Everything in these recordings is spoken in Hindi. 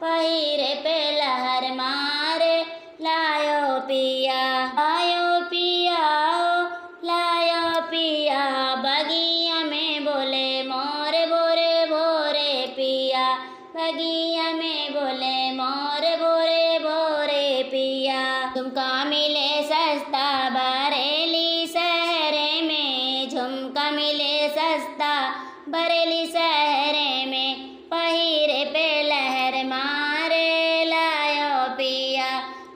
पहिरे पे लहर मारे लायो पिया ओ लायो पिया। बगिया में बोले मोर भोरे भोरे पिया, बगिया में बोले मोर भोरे भोरे पिया। झुमका मिले सस्ता बरेली शहर में, झुमका मिले सस्ता बरेली शहर में। पहिरे पे लहर मारे लायो पिया,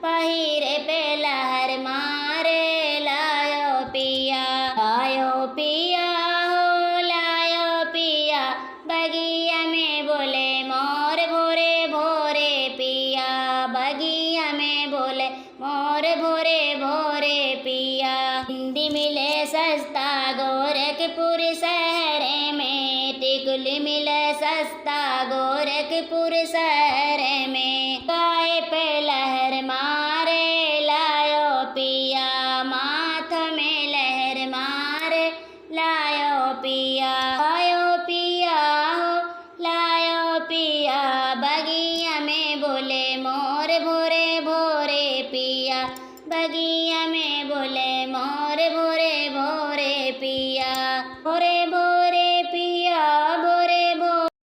पहिरे पे लहर मारे लायो पिया। लायो पिया हो लायो पिया, बगिया में बोले मोर भोरे भोरे पिया, बगिया में बोले मोर भोरे भोरे पिया। हिंदी मिले सस्ता गोरखपुर शहर में, टिकुली मिले सस्ता गोरखपुर शहर